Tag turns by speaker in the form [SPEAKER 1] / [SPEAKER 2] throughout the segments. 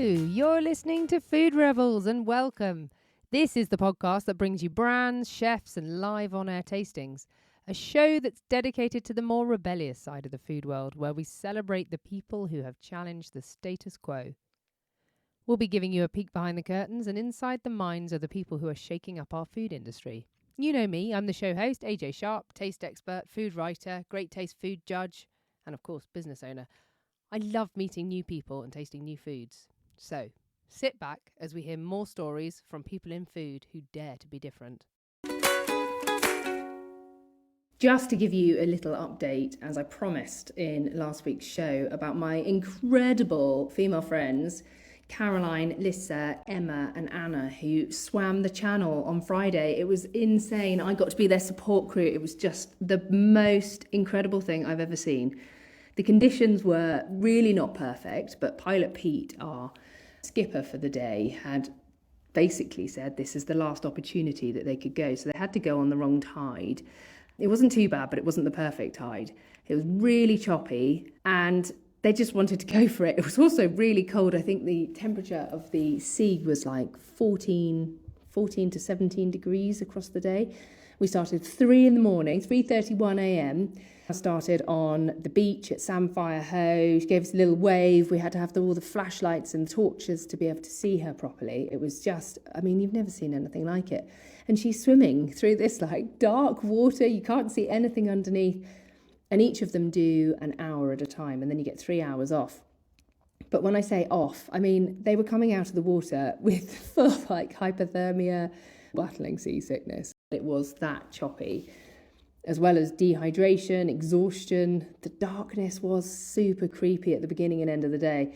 [SPEAKER 1] You're listening to Food Rebels and welcome. This is the podcast that brings you brands, chefs and live on-air tastings. A show that's dedicated to the more rebellious side of the food world where we celebrate the people who have challenged the status quo. We'll be giving you a peek behind the curtains and inside the minds of the people who are shaking up our food industry. You know me, I'm the show host, AJ Sharp, taste expert, food writer, great taste food judge, and of course, business owner. I love meeting new people and tasting new foods. So, sit back as we hear more stories from people in food who dare to be different. Just to give you a little update, as I promised in last week's show, about my incredible female friends, Caroline, Lisa, Emma and Anna, who swam the channel on Friday. It was insane. I got to be their support crew. It was just the most incredible thing I've ever seen. The conditions were really not perfect, but Pilot Pete, our skipper for the day, had basically said this is the last opportunity that they could go. So they had to go on the wrong tide. It wasn't too bad, but it wasn't the perfect tide. It was really choppy and they just wanted to go for it. It was also really cold. I think the temperature of the sea was like 14 to 17 degrees across the day. We started 3 in the morning, 3:31 a.m. I started on the beach at Samphire Hoe. She gave us a little wave. We had to have all the flashlights and torches to be able to see her properly. It was just, you've never seen anything like it. And she's swimming through this like dark water. You can't see anything underneath. And each of them do an hour at a time. And then you get 3 hours off. But when I say off, they were coming out of the water with full hypothermia, battling seasickness. It was that choppy, as well as dehydration, exhaustion. The darkness was super creepy at the beginning and end of the day.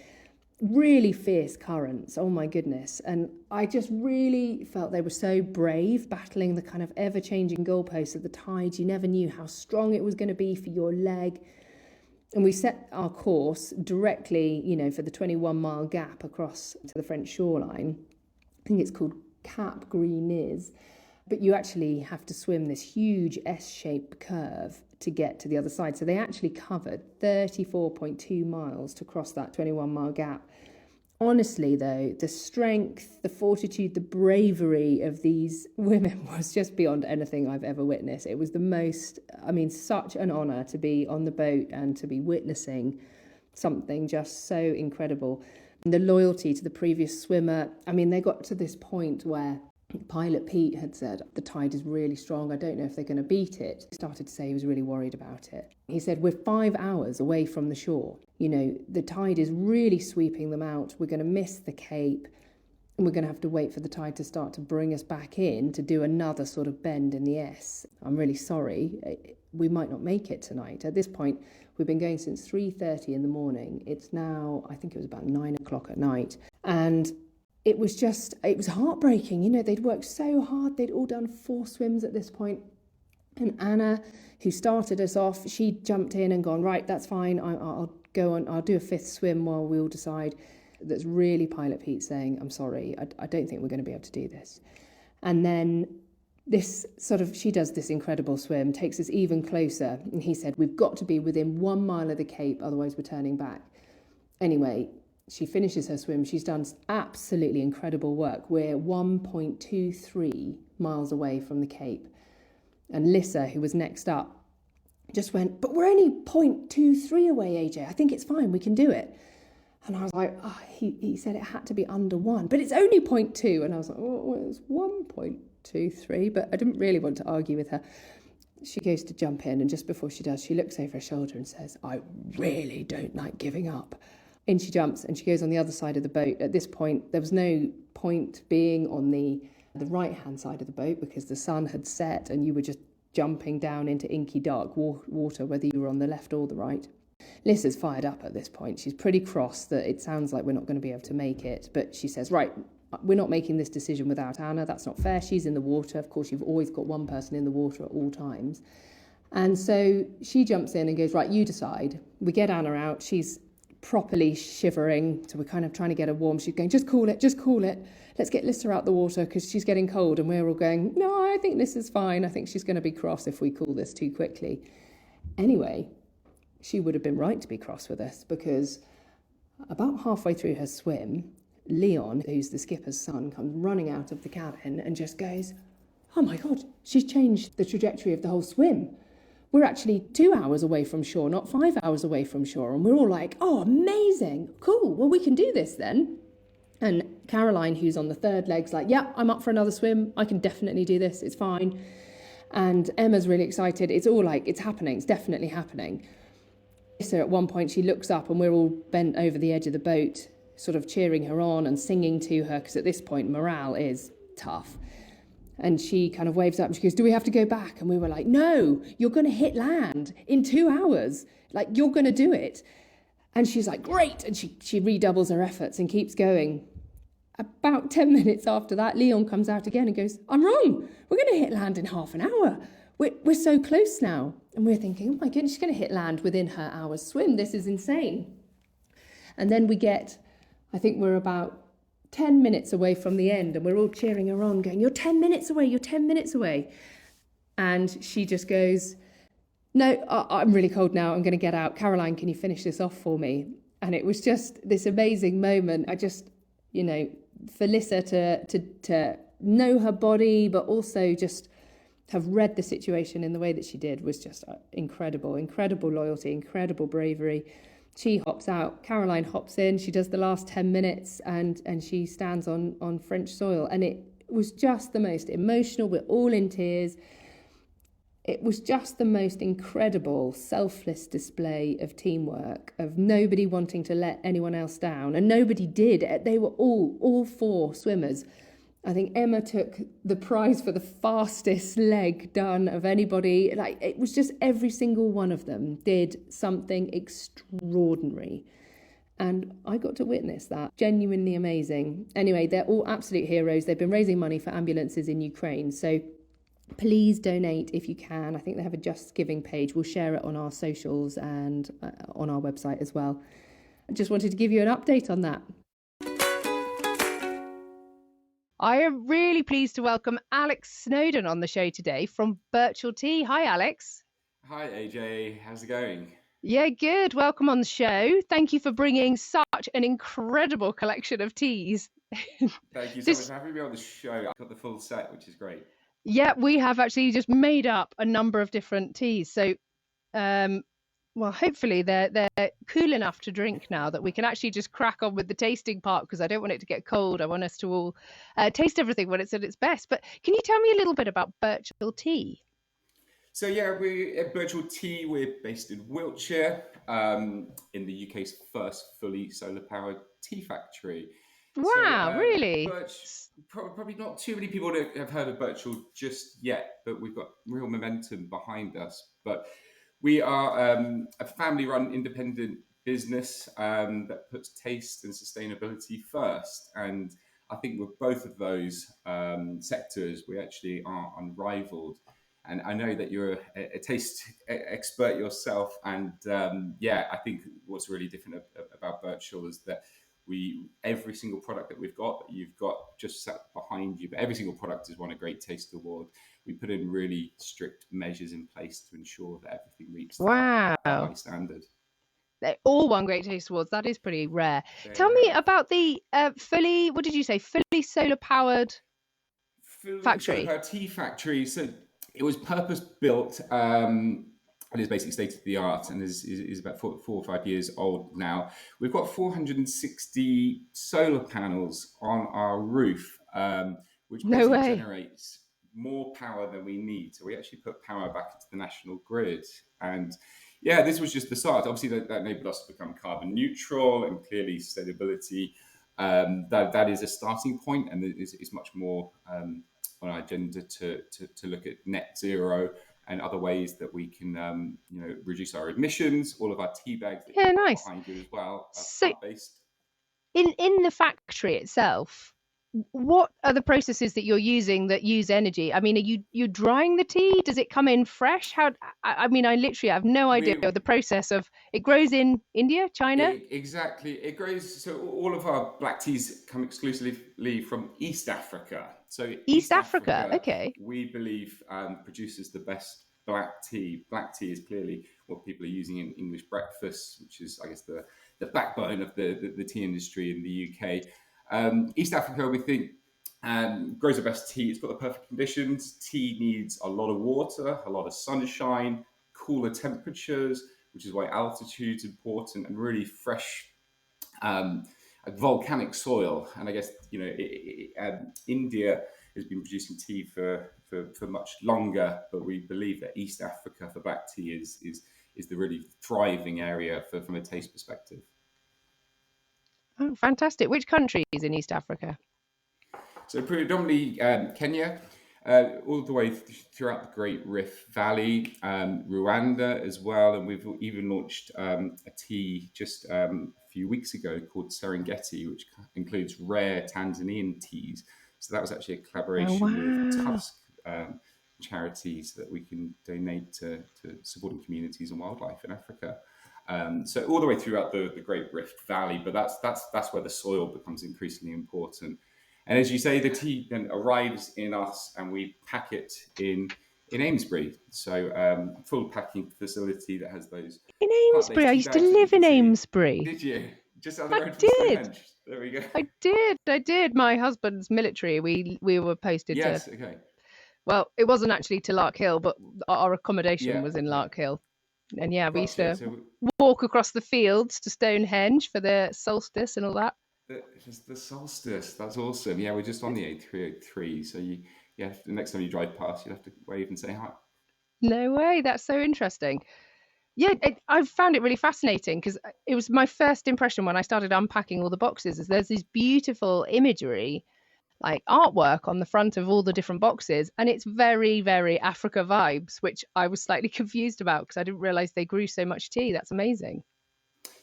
[SPEAKER 1] Really fierce currents, oh my goodness. And I just really felt they were so brave, battling the kind of ever-changing goalposts of the tide. You never knew how strong it was going to be for your leg. And we set our course directly, for the 21-mile gap across to the French shoreline. I think it's called Cap Gris-Nez. But you actually have to swim this huge S-shaped curve to get to the other side. So they actually covered 34.2 miles to cross that 21-mile gap. Honestly, though, the strength, the fortitude, the bravery of these women was just beyond anything I've ever witnessed. It was the most, such an honour to be on the boat and to be witnessing something just so incredible. And the loyalty to the previous swimmer, they got to this point where Pilot Pete had said, the tide is really strong. I don't know if they're going to beat it. He started to say he was really worried about it. He said, we're 5 hours away from the shore. The tide is really sweeping them out. We're going to miss the Cape and we're going to have to wait for the tide to start to bring us back in to do another sort of bend in the S. I'm really sorry. We might not make it tonight. At this point, we've been going since 3:30 in the morning. It's now, I think it was about 9 o'clock at night. And it was heartbreaking. They'd worked so hard. They'd all done 4 swims at this point. And Anna, who started us off, she jumped in and gone, right, that's fine. I'll go on. I'll do a 5th swim while we all decide. That's really Pilot Pete saying, I'm sorry, I don't think we're going to be able to do this. And then she does this incredible swim, takes us even closer. And he said, we've got to be within 1 mile of the Cape, otherwise we're turning back. Anyway, she finishes her swim. She's done absolutely incredible work. We're 1.23 miles away from the Cape. And Lisa, who was next up, just went, but we're only 0.23 away, AJ. I think it's fine. We can do it. And I was like, he said it had to be under 1, but it's only 0.2. And I was like, well, it's 1.23. But I didn't really want to argue with her. She goes to jump in. And just before she does, she looks over her shoulder and says, I really don't like giving up. In she jumps and she goes on the other side of the boat. At this point, there was no point being on the right-hand side of the boat because the sun had set and you were just jumping down into inky dark water, whether you were on the left or the right. Lisa's fired up at this point. She's pretty cross that it sounds like we're not going to be able to make it. But she says, right, we're not making this decision without Anna. That's not fair. She's in the water. Of course, you've always got one person in the water at all times. And so she jumps in and goes, right, you decide. We get Anna out. She's properly shivering, so we're kind of trying to get her warm. She's going, just cool it. Let's get Lisa out the water because she's getting cold. And we're all going, no, I think this is fine. I think she's going to be cross if we cool this too quickly. Anyway, she would have been right to be cross with us because about halfway through her swim, Leon, who's the skipper's son, comes running out of the cabin and just goes, "Oh my God, she's changed the trajectory of the whole swim. We're actually 2 hours away from shore, not 5 hours away from shore." And we're all like, "Oh, amazing, cool, well, we can do this then." And Caroline, who's on the third leg's like, "Yeah, I'm up for another swim. I can definitely do this. It's fine." And Emma's really excited. It's all like, it's happening. It's definitely happening. So at one point she looks up and we're all bent over the edge of the boat, sort of cheering her on and singing to her, because at this point morale is tough. And she kind of waves up and she goes, "Do we have to go back?" And we were like, "No, you're going to hit land in 2 hours. Like, you're going to do it." And she's like, "Great." And she redoubles her efforts and keeps going. About 10 minutes after that, Leon comes out again and goes, "I'm wrong. We're going to hit land in half an hour. We're so close now." And we're thinking, "Oh my goodness, she's going to hit land within her hour's swim. This is insane." And then we get, I think we're about 10 minutes away from the end and we're all cheering her on, going, "You're 10 minutes away, you're 10 minutes away." And she just goes, "No, I'm really cold now. I'm going to get out. Caroline, can you finish this off for me?" And it was just this amazing moment. I just, for Lissa to know her body, but also just have read the situation in the way that she did, was just incredible loyalty, incredible bravery. She hops out, Caroline hops in, she does the last 10 minutes and she stands on French soil. And it was just the most emotional, we're all in tears. It was just the most incredible, selfless display of teamwork, of nobody wanting to let anyone else down. And nobody did. They were all four swimmers. I think Emma took the prize for the fastest leg done of anybody. Like, it was just every single one of them did something extraordinary. And I got to witness that. Genuinely amazing. Anyway, they're all absolute heroes. They've been raising money for ambulances in Ukraine. So please donate if you can. I think they have a Just Giving page. We'll share it on our socials and on our website as well. I just wanted to give you an update on that. I am really pleased to welcome Alex Snowden on the show today from Birchall Tea. Hi, Alex.
[SPEAKER 2] Hi, AJ. How's it going?
[SPEAKER 1] Yeah, good. Welcome on the show. Thank you for bringing such an incredible collection of teas.
[SPEAKER 2] Thank you so much for having me on the show. I got the full set, which is great.
[SPEAKER 1] Yeah, we have actually just made up a number of different teas. So, well, hopefully they're cool enough to drink now that we can actually just crack on with the tasting part, because I don't want it to get cold. I want us to all taste everything when it's at its best. But can you tell me a little bit about Birchall Tea?
[SPEAKER 2] So yeah, we're at Birchall Tea. We're based in Wiltshire, in the UK's first fully solar-powered tea factory.
[SPEAKER 1] Wow, really?
[SPEAKER 2] Probably not too many people that have heard of Birchall just yet, but we've got real momentum behind us. But we are a family-run independent business that puts taste and sustainability first. And I think with both of those sectors, we actually are unrivaled. And I know that you're a taste expert yourself. And I think what's really different about Birchall is that every single product that we've got, that you've got just sat behind you, but every single product has won a Great Taste Award. We put in really strict measures in place to ensure that everything meets that high standard.
[SPEAKER 1] They all won Great Taste Awards. That is pretty rare. Tell me about the fully solar powered factory?
[SPEAKER 2] Solar powered tea factory. So it was purpose built. It is basically state of the art and is about 4 or 5 years old now. We've got 460 solar panels on our roof, which basically generates more power than we need. So we actually put power back into the national grid. And yeah, this was just the start. Obviously, that enabled us to become carbon neutral, and clearly sustainability. That is a starting point, and it's much more on our agenda to look at net zero and other ways that we can, reduce our emissions. All of our tea bags that
[SPEAKER 1] nice.
[SPEAKER 2] behind you as well are plant-based.
[SPEAKER 1] In the factory itself, what are the processes that you're using that use energy? I mean, are you drying the tea? Does it come in fresh? I literally have no idea of the process of it. Grows in India, China?
[SPEAKER 2] Exactly. It grows. So all of our black teas come exclusively from East Africa. So
[SPEAKER 1] East Africa, okay.
[SPEAKER 2] We believe produces the best black tea. Black tea is clearly what people are using in English breakfast, which is, I guess, the backbone of the tea industry in the UK. East Africa, we think, grows the best tea. It's got the perfect conditions. Tea needs a lot of water, a lot of sunshine, cooler temperatures, which is why altitude's important, and really fresh volcanic soil. And I guess India has been producing tea for much longer, but we believe that East Africa for black tea is the really thriving area from a taste perspective.
[SPEAKER 3] Oh, fantastic. Which countries in East Africa?
[SPEAKER 2] So predominantly Kenya, all the way throughout the Great Rift Valley, Rwanda as well, and we've even launched a tea just a few weeks ago called Serengeti, which includes rare Tanzanian teas. So that was actually a
[SPEAKER 3] Oh,
[SPEAKER 2] collaboration with
[SPEAKER 3] wow.
[SPEAKER 2] Tusk charities that we can donate to supporting communities and wildlife in Africa. So all the way throughout the Great Rift Valley, but that's where the soil becomes increasingly important. And as you say, the tea then arrives in us, and we pack it in Amesbury. So full packing facility that has those
[SPEAKER 3] In
[SPEAKER 2] plant-based
[SPEAKER 3] Amesbury. I
[SPEAKER 2] tea
[SPEAKER 3] used to
[SPEAKER 2] bags that you
[SPEAKER 3] live
[SPEAKER 2] can
[SPEAKER 3] in
[SPEAKER 2] see.
[SPEAKER 3] Amesbury.
[SPEAKER 2] Did you? Just down the
[SPEAKER 3] I
[SPEAKER 2] road from
[SPEAKER 3] did.
[SPEAKER 2] Stonehenge. There we go.
[SPEAKER 3] I did. My husband's military. We were posted to,
[SPEAKER 2] Yes. Okay.
[SPEAKER 3] well, it wasn't actually to Lark Hill, but our accommodation
[SPEAKER 2] Yeah.
[SPEAKER 3] was in
[SPEAKER 2] Yeah.
[SPEAKER 3] Lark Hill. And yeah, we used
[SPEAKER 2] Gotcha.
[SPEAKER 3] to
[SPEAKER 2] So
[SPEAKER 3] walk across the fields to Stonehenge for the solstice and all that.
[SPEAKER 2] the solstice. That's awesome. Yeah, we're just on the 8383. So the next time you drive past, you have to wave and say hi.
[SPEAKER 3] No way. That's so interesting. Yeah, I found it really fascinating because it was my first impression when I started unpacking all the boxes. Is there's this beautiful imagery, like artwork on the front of all the different boxes, and it's very, very Africa vibes, which I was slightly confused about because I didn't realize they grew so much tea. That's amazing.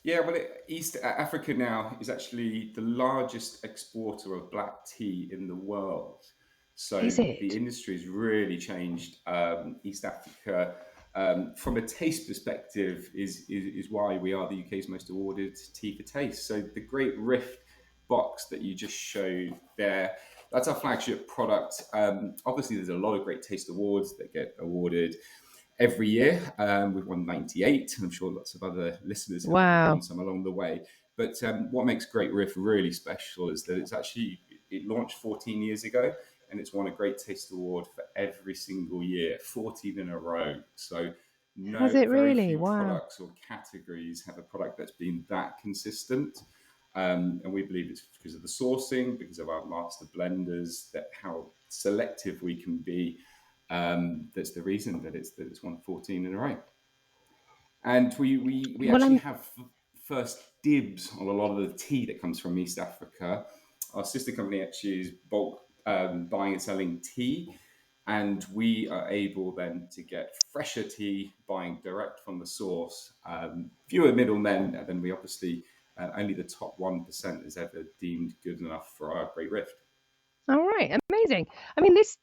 [SPEAKER 2] Yeah, well, East Africa now is actually the largest exporter of black tea in the world. So
[SPEAKER 3] Is
[SPEAKER 2] the
[SPEAKER 3] it?
[SPEAKER 2] industry has really changed. East Africa, from a taste perspective, is why we are the UK's most awarded tea for taste. So the Great Rift box that you just showed there, that's our flagship product. Obviously, there's a lot of great taste awards that get awarded every year. We've won 98, and I'm sure lots of other listeners have won
[SPEAKER 3] Wow.
[SPEAKER 2] some along the way. But what makes Great Riff really special is that it launched 14 years ago, and it's won a Great Taste Award for every single year, 14 in a row. So
[SPEAKER 3] Has it
[SPEAKER 2] very
[SPEAKER 3] really?
[SPEAKER 2] few
[SPEAKER 3] Wow.
[SPEAKER 2] products or categories have a product that's been that consistent. And we believe it's because of the sourcing, because of our master blenders, that how selective we can be. That's the reason that it's won 14 in a row. And we
[SPEAKER 3] Well,
[SPEAKER 2] actually
[SPEAKER 3] I'm
[SPEAKER 2] have first dibs on a lot of the tea that comes from East Africa. Our sister company actually is bulk buying and selling tea, and we are able then to get fresher tea buying direct from the source. Fewer middlemen, and then we obviously only the top 1% is ever deemed good enough for our Great Rift.
[SPEAKER 3] all right. Amazing. I mean, this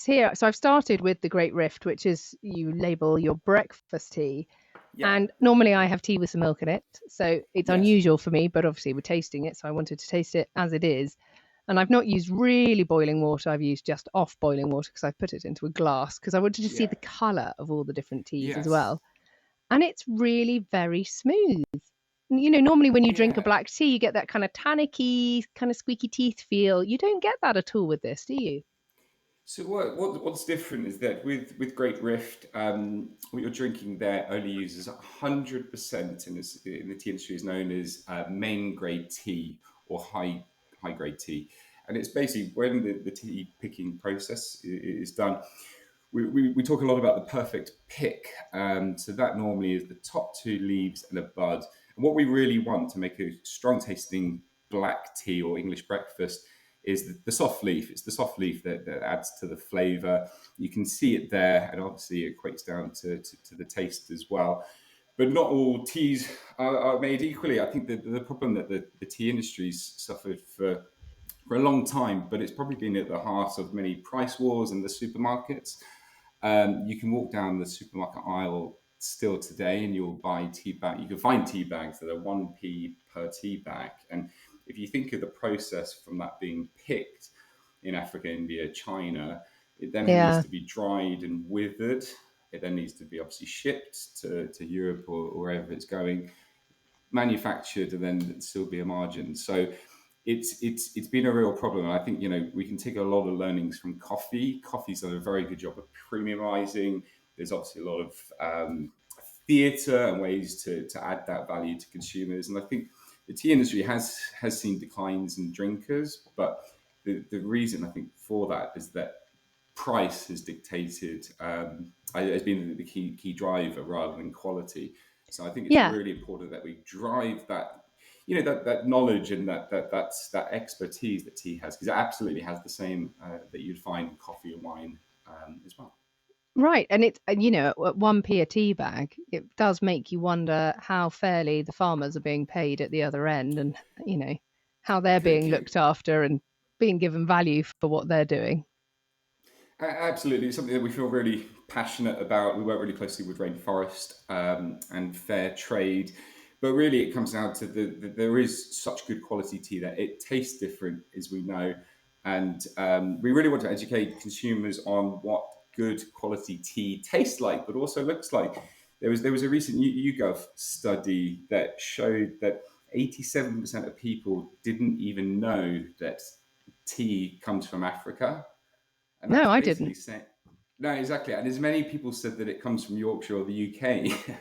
[SPEAKER 3] here. So I've started with the Great Rift, which is you label your breakfast tea.
[SPEAKER 2] Yeah.
[SPEAKER 3] And normally I have tea with some milk in it. So it's
[SPEAKER 2] Yes.
[SPEAKER 3] unusual for me, but obviously we're tasting it. So I wanted to taste it as it is. And I've not used really boiling water. I've used just off boiling water because I've put it into a glass because I wanted to see
[SPEAKER 2] Yeah.
[SPEAKER 3] the colour of all the different teas as
[SPEAKER 2] Yes.
[SPEAKER 3] well. And it's really very smooth. Normally when you drink a
[SPEAKER 2] Yeah.
[SPEAKER 3] black tea, you get that kind of tannicky, kind of squeaky teeth feel. You don't get that at all with this, do you?
[SPEAKER 2] So what's different is that with Great Rift, what you're drinking there only uses 100%, in the tea industry is known as main grade tea or high grade tea, and it's basically when the tea picking process is done. We talk a lot about the perfect pick. So that normally is the top two leaves and a bud. And what we really want to make a strong tasting black tea or English breakfast is the soft leaf. It's the soft leaf that adds to the flavour. You can see it there, and obviously it equates down to the taste as well. But not all teas are made equally. I think the problem that the tea industry's suffered for a long time, but it's probably been at the heart of many price wars in the supermarkets. You can walk down the supermarket aisle still today, and you'll buy tea bag. You can find tea bags that are 1p per tea bag. And if you think of the process from that being picked in Africa, India, China, it then needs
[SPEAKER 3] Yeah.
[SPEAKER 2] to be dried and withered. It then needs to be obviously shipped to Europe or wherever it's going, manufactured, and then still be a margin. So it's been a real problem. And I think, we can take a lot of learnings from coffee. Coffee's done a very good job of premiumizing. There's obviously a lot of theatre and ways to add that value to consumers. And I think the tea industry has seen declines in drinkers, but the reason I think for that is that price has dictated, has been the key driver rather than quality. So I think it's
[SPEAKER 3] Yeah.
[SPEAKER 2] really important that we drive that, that knowledge and that expertise that tea has, because it absolutely has the same that you'd find in coffee and wine as well.
[SPEAKER 3] Right. And it's, at 1p a tea bag, it does make you wonder how fairly the farmers are being paid at the other end, and, how they're being looked after and being given value for what they're doing.
[SPEAKER 2] Absolutely, it's something that we feel really passionate about. We work really closely with Rainforest and Fair Trade, but really it comes down to there is such good quality tea that it tastes different, as we know, and we really want to educate consumers on what good quality tea tastes like, but also looks like. There was a recent YouGov study that showed that 87% of people didn't even know that tea comes from Africa. And
[SPEAKER 3] No,
[SPEAKER 2] that's
[SPEAKER 3] I
[SPEAKER 2] basically
[SPEAKER 3] didn't.
[SPEAKER 2] saying, no, exactly. And as many people said that it comes from Yorkshire or the UK.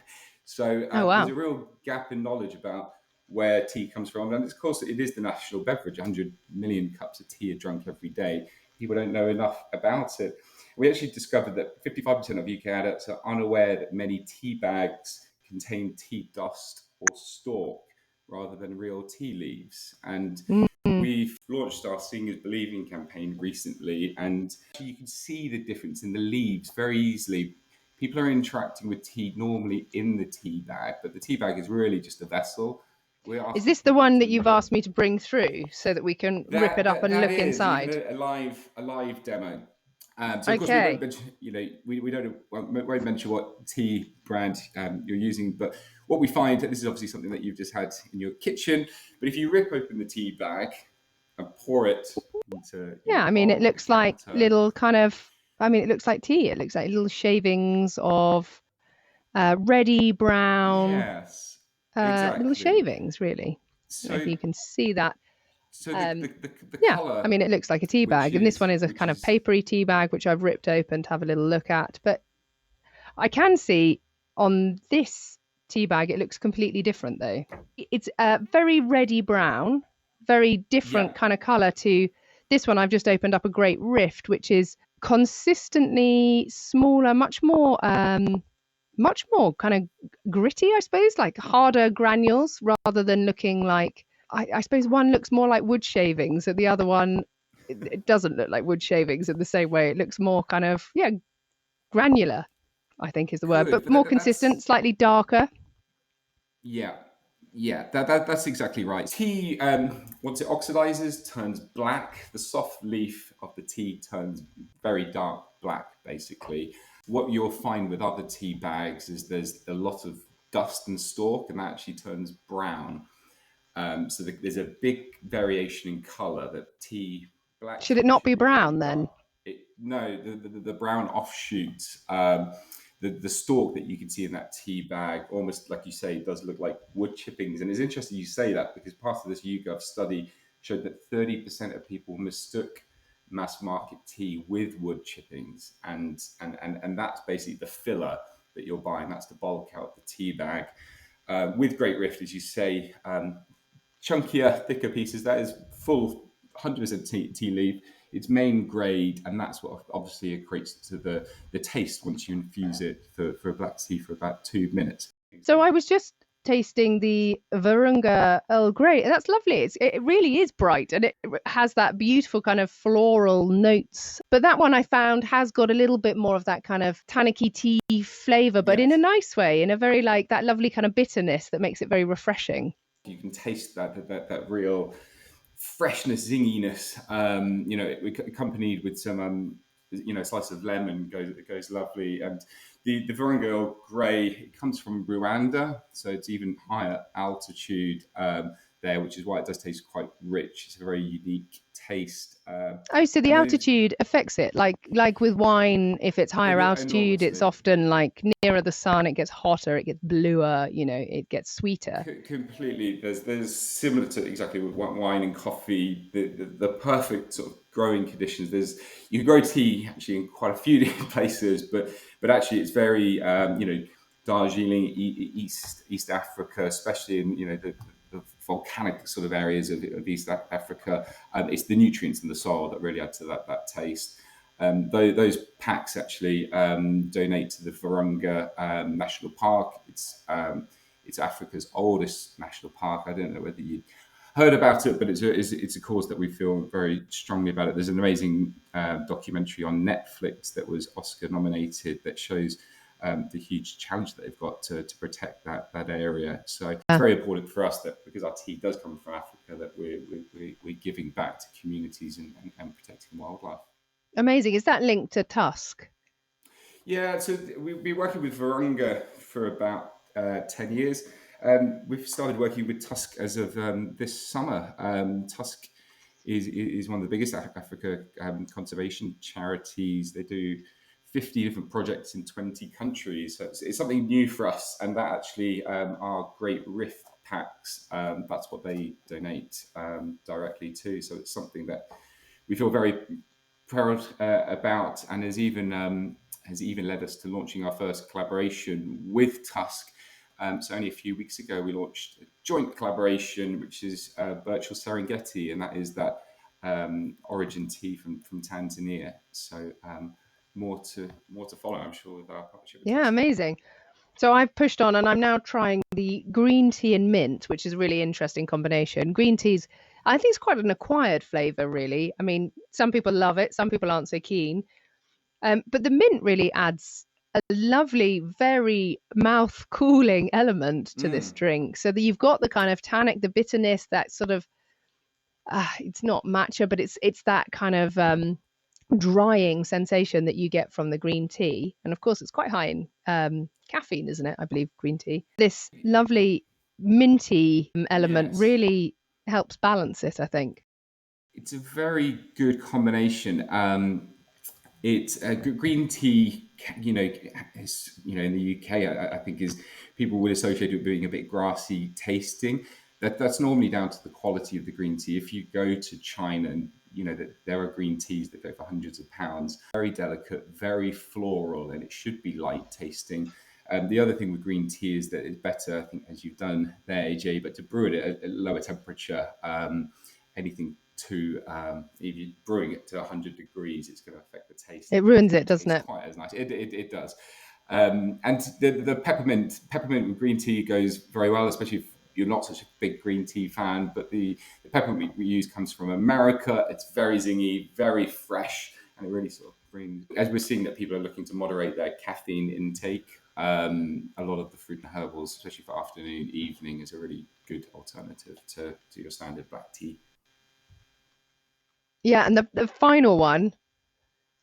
[SPEAKER 2] So
[SPEAKER 3] Oh,
[SPEAKER 2] there's
[SPEAKER 3] wow.
[SPEAKER 2] a real gap in knowledge about where tea comes from. And of course, it is the national beverage. 100 million cups of tea are drunk every day. People don't know enough about it. We actually discovered that 55% of UK adults are unaware that many tea bags contain tea dust or stalk rather than real tea leaves. And
[SPEAKER 3] Mm.
[SPEAKER 2] we've launched our Singers Believing campaign recently, and you can see the difference in the leaves very easily. People are interacting with tea normally in the tea bag, but the tea bag is really just a vessel. We're
[SPEAKER 3] Is
[SPEAKER 2] asking
[SPEAKER 3] this the
[SPEAKER 2] people
[SPEAKER 3] one
[SPEAKER 2] to
[SPEAKER 3] that you've
[SPEAKER 2] look.
[SPEAKER 3] asked me to bring through so that we can rip it up and
[SPEAKER 2] That
[SPEAKER 3] look
[SPEAKER 2] is even
[SPEAKER 3] inside?
[SPEAKER 2] a live demo. So of course we won't
[SPEAKER 3] Okay.
[SPEAKER 2] mention, we don't won't mention what tea brand you're using, but what we find, this is obviously something that you've just had in your kitchen. But if you rip open the tea bag and pour it into
[SPEAKER 3] Yeah,
[SPEAKER 2] a
[SPEAKER 3] I mean,
[SPEAKER 2] bowl
[SPEAKER 3] it
[SPEAKER 2] or
[SPEAKER 3] looks like
[SPEAKER 2] decanter,
[SPEAKER 3] little kind of, it looks like tea. It looks like little shavings of reddy brown,
[SPEAKER 2] yes,
[SPEAKER 3] little
[SPEAKER 2] exactly.
[SPEAKER 3] shavings, really. I don't know if
[SPEAKER 2] So
[SPEAKER 3] you can see that.
[SPEAKER 2] so
[SPEAKER 3] Um,
[SPEAKER 2] the
[SPEAKER 3] yeah, I
[SPEAKER 2] color,
[SPEAKER 3] mean, it looks like a tea bag. And this one is a
[SPEAKER 2] which
[SPEAKER 3] kind of
[SPEAKER 2] is
[SPEAKER 3] papery tea bag, which I've ripped open to have a little look at. But I can see on this tea bag, it looks completely different, though. It's very reddy brown, very
[SPEAKER 2] yeah,
[SPEAKER 3] different kind of color to this one. I've just opened up a Great Rift, which is consistently smaller, much more kind of gritty, I suppose, like harder granules rather than looking like, I suppose one looks more like wood shavings and the other one, it doesn't look like wood shavings in the same way. It looks more kind of, yeah, granular, I think is the word,
[SPEAKER 2] good.
[SPEAKER 3] but
[SPEAKER 2] But
[SPEAKER 3] more
[SPEAKER 2] that's
[SPEAKER 3] consistent, slightly darker.
[SPEAKER 2] Yeah, yeah, that's exactly right. Tea, once it oxidizes, turns black. The soft leaf of the tea turns very dark black, basically. What you'll find with other tea bags is there's a lot of dust and stalk, and that actually turns brown. So there's a big variation in color. That tea, black
[SPEAKER 3] Should it
[SPEAKER 2] tea
[SPEAKER 3] not
[SPEAKER 2] should
[SPEAKER 3] be
[SPEAKER 2] be very
[SPEAKER 3] brown then?
[SPEAKER 2] dark. No, the brown offshoots, the stalk that you can see in that tea bag, almost like you say, does look like wood chippings. And it's interesting you say that, because part of this YouGov study showed that 30% of people mistook mass market tea with wood chippings, and that's basically the filler that you're buying. That's the bulk out of the tea bag. With Great Rift, as you say, chunkier, thicker pieces. That is full 100% tea leaf. It's main grade, and that's what obviously equates to the taste once you infuse it for a black tea for about 2 minutes.
[SPEAKER 3] So I was just tasting the Virunga Earl Grey. That's lovely. It really is bright and it has that beautiful kind of floral notes. But that one I found has got a little bit more of that kind of tannicky tea flavour, but in a
[SPEAKER 2] Yes,
[SPEAKER 3] nice way, in a very like that lovely kind of bitterness that makes it very refreshing.
[SPEAKER 2] you can taste that real freshness, zinginess. Accompanied with some slice of lemon goes lovely. And the Virunga Grey, it comes from Rwanda, so it's even higher altitude there, which is why it does taste quite rich. It's a very unique taste.
[SPEAKER 3] Oh, so the
[SPEAKER 2] And those
[SPEAKER 3] altitude affects it, like with wine. If it's higher altitude, it's
[SPEAKER 2] enormously.
[SPEAKER 3] often like nearer the sun. It gets hotter, it gets bluer. It gets sweeter.
[SPEAKER 2] Completely. There's similar to exactly with wine and coffee, the perfect sort of growing conditions. You can grow tea actually in quite a few different places, but actually it's very Darjeeling, East Africa, especially in the volcanic sort of areas of East Africa. It's the nutrients in the soil that really add to that taste. Those packs actually donate to the Virunga National Park. It's Africa's oldest national park. I don't know whether you heard about it, but it's a cause that we feel very strongly about it. There's an amazing documentary on Netflix that was Oscar nominated that shows the huge challenge that they've got to protect that area. So it's very important for us that because our tea does come from Africa, that we're giving back to communities and protecting wildlife.
[SPEAKER 3] Amazing. Is that linked to Tusk?
[SPEAKER 2] Yeah, so we've been working with Virunga for about 10 years. We've started working with Tusk as of this summer. Tusk is one of the biggest Africa conservation charities. They do 50 different projects in 20 countries. So it's something new for us. And that actually our Great Rift packs, that's what they donate directly to. So it's something that we feel very proud about, and has even led us to launching our first collaboration with Tusk. So only a few weeks ago, we launched a joint collaboration, which is Birchall Serengeti, and that is that origin tea from Tanzania. So more to follow, I'm sure, with our partnership with
[SPEAKER 3] Yeah,
[SPEAKER 2] Tusk.
[SPEAKER 3] amazing. So I've pushed on and I'm now trying the green tea and mint, which is a really interesting combination. Green tea's, I think it's quite an acquired flavour, really. I mean, some people love it, some people aren't so keen. But the mint really adds a lovely, very mouth cooling element to this drink. So that you've got the kind of tannic, the bitterness, that sort of, it's not matcha, but it's that kind of drying sensation that you get from the green tea. And of course, it's quite high in caffeine, isn't it? I believe green tea. This lovely minty element really helps balance it, I think.
[SPEAKER 2] It's a very good combination. It's green tea, in the UK, I think is people would associate it with being a bit grassy tasting. That's normally down to the quality of the green tea. If you go to China, and that there are green teas that go for hundreds of pounds, very delicate, very floral, and it should be light tasting. The other thing with green tea is that it's better, I think, as you've done there, AJ, but to brew it at a lower temperature. Anything to if you're brewing it to 100 degrees, it's going to affect the taste.
[SPEAKER 3] It ruins it, doesn't it?
[SPEAKER 2] Quite as nice. It does. And the peppermint with green tea goes very well, especially if you're not such a big green tea fan. But the peppermint we use comes from America. It's very zingy, very fresh, and it really sort of brings. As we're seeing that people are looking to moderate their caffeine intake, a lot of the fruit and herbals, especially for afternoon, evening, is a really good alternative to your standard black tea.
[SPEAKER 3] Yeah, and the final one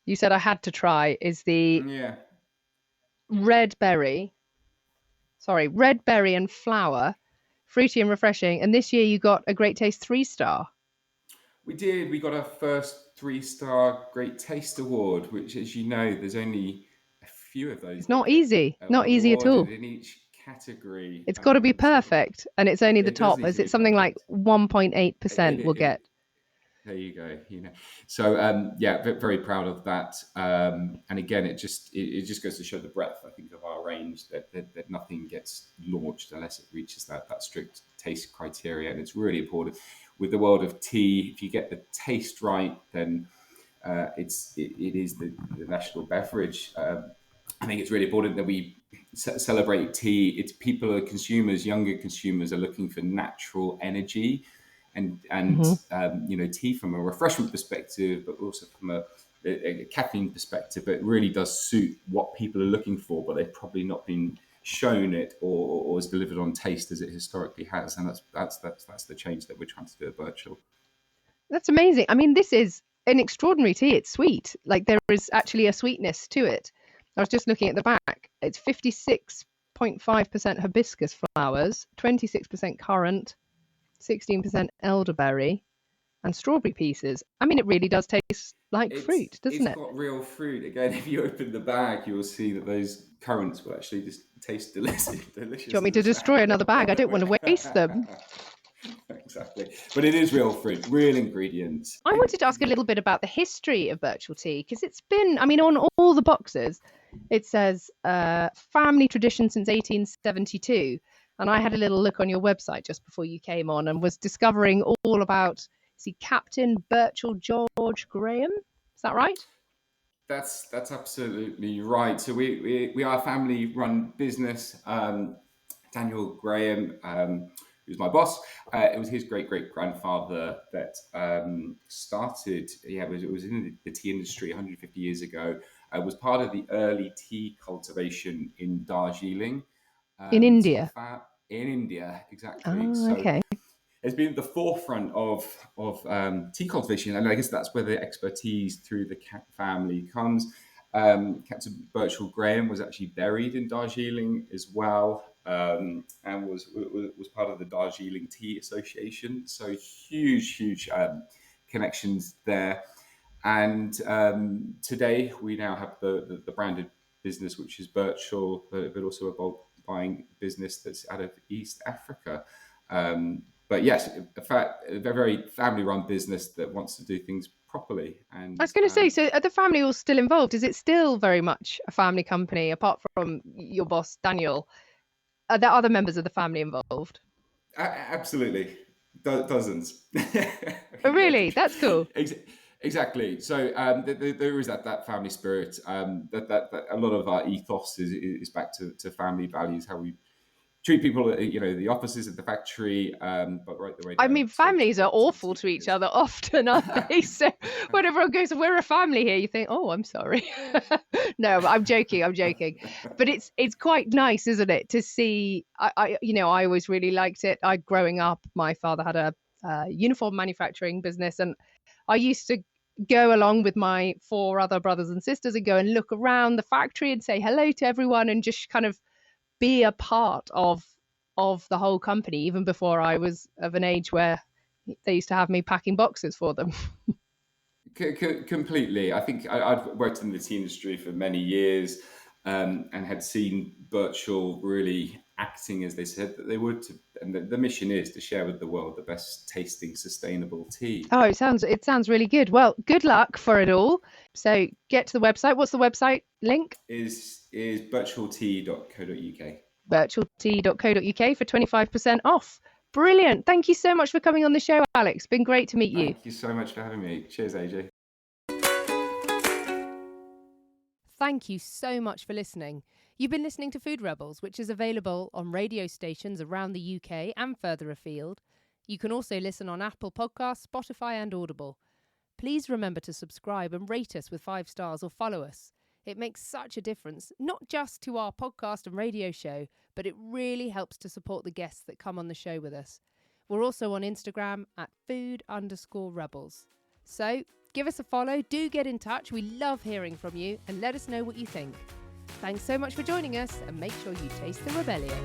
[SPEAKER 3] you said I had to try is the red berry and flower, fruity and refreshing. And this year you got a Great Taste 3-star.
[SPEAKER 2] We did. We got our first 3-star Great Taste Award, which, as you know, there's only a few of those.
[SPEAKER 3] It's not easy. Not easy at all.
[SPEAKER 2] In each category.
[SPEAKER 3] It's got to be perfect, and it's only the top. Is it something like 1.8% will get?
[SPEAKER 2] There you go. So very proud of that. And again, it just goes to show the breadth, I think, of our range. That nothing gets launched unless it reaches that strict taste criteria, and it's really important with the world of tea. If you get the taste right, then it is the national beverage. I think it's really important that we celebrate tea. It's people, consumers, younger consumers, are looking for natural energy. And tea from a refreshment perspective, but also from a caffeine perspective, but it really does suit what people are looking for, but they've probably not been shown it or is delivered on taste as it historically has. And that's the change that we're trying to do at Birchall. That's
[SPEAKER 3] amazing. I mean, this is an extraordinary tea. It's sweet. Like, there is actually a sweetness to it. I was just looking at the back. It's 56.5% hibiscus flowers, 26% currant, 16% elderberry, and strawberry pieces. I mean, it really does taste like fruit, doesn't
[SPEAKER 2] It's
[SPEAKER 3] it?
[SPEAKER 2] got real fruit. Again, if you open the bag, you'll see that those currants will actually just taste delicious.
[SPEAKER 3] Do you want me to destroy another bag? I don't want to waste them.
[SPEAKER 2] Exactly. But it is real fruit, real ingredients.
[SPEAKER 3] I wanted to ask a little bit about the history of Birchall Tea, because it's been, I mean, on all the boxes, it says family tradition since 1872. And I had a little look on your website just before you came on and was discovering all about, Captain Birchall George Graham. Is that right?
[SPEAKER 2] That's absolutely right. So we are a family-run business. Daniel Graham, who's my boss, it was his great grandfather that started. Yeah, it was in the tea industry 150 years ago. Was part of the early tea cultivation in Darjeeling,
[SPEAKER 3] In India.
[SPEAKER 2] In India, exactly.
[SPEAKER 3] Oh, okay.
[SPEAKER 2] It's been at the forefront of tea cultivation, and I guess that's where the expertise through the family comes. Captain Birchall Graham was actually buried in Darjeeling as well, and was part of the Darjeeling Tea Association. So huge connections there. And today we now have the branded business, which is Birchall, but also a bulk buying business that's out of East Africa. But yes, a very family-run business that wants to do things properly. And
[SPEAKER 3] I was going to say, so are the family all still involved? Is it still very much a family company, apart from your boss, Daniel? Are there other members of the family involved?
[SPEAKER 2] Absolutely, dozens.
[SPEAKER 3] Oh, really? That's cool.
[SPEAKER 2] Exactly. So there is that family spirit. That a lot of our ethos is back to family values, how we treat people, the offices at the factory, but right the way down.
[SPEAKER 3] I mean, families are awful to each other often, aren't they? So when everyone goes, we're a family here, you think, oh, I'm sorry. No, I'm joking. But it's quite nice, isn't it, to see, I always really liked it. Growing up, my father had a uniform manufacturing business, and I used to go along with my 4 other brothers and sisters and go and look around the factory and say hello to everyone and just kind of be a part of the whole company, even before I was of an age where they used to have me packing boxes for them.
[SPEAKER 2] Completely. I think I've worked in the tea industry for many years, and had seen Birchall really acting as they said that they would. And the mission is to share with the world the best tasting, sustainable tea.
[SPEAKER 3] Oh, it sounds really good. Well, good luck for it all. So get to the website. What's the website link?
[SPEAKER 2] Is birchalltea.co.uk.
[SPEAKER 3] birchalltea.co.uk for 25% off. Brilliant. Thank you so much for coming on the show, Alex. Been great to meet you.
[SPEAKER 2] Thank you so much for having me. Cheers, AJ.
[SPEAKER 1] Thank you so much for listening. You've been listening to Food Rebels, which is available on radio stations around the UK and further afield. You can also listen on Apple Podcasts, Spotify and Audible. Please remember to subscribe and rate us with 5 stars or follow us. It makes such a difference, not just to our podcast and radio show, but it really helps to support the guests that come on the show with us. We're also on Instagram at food_rebels. So give us a follow, do get in touch. We love hearing from you and let us know what you think. Thanks so much for joining us and make sure you taste the rebellion.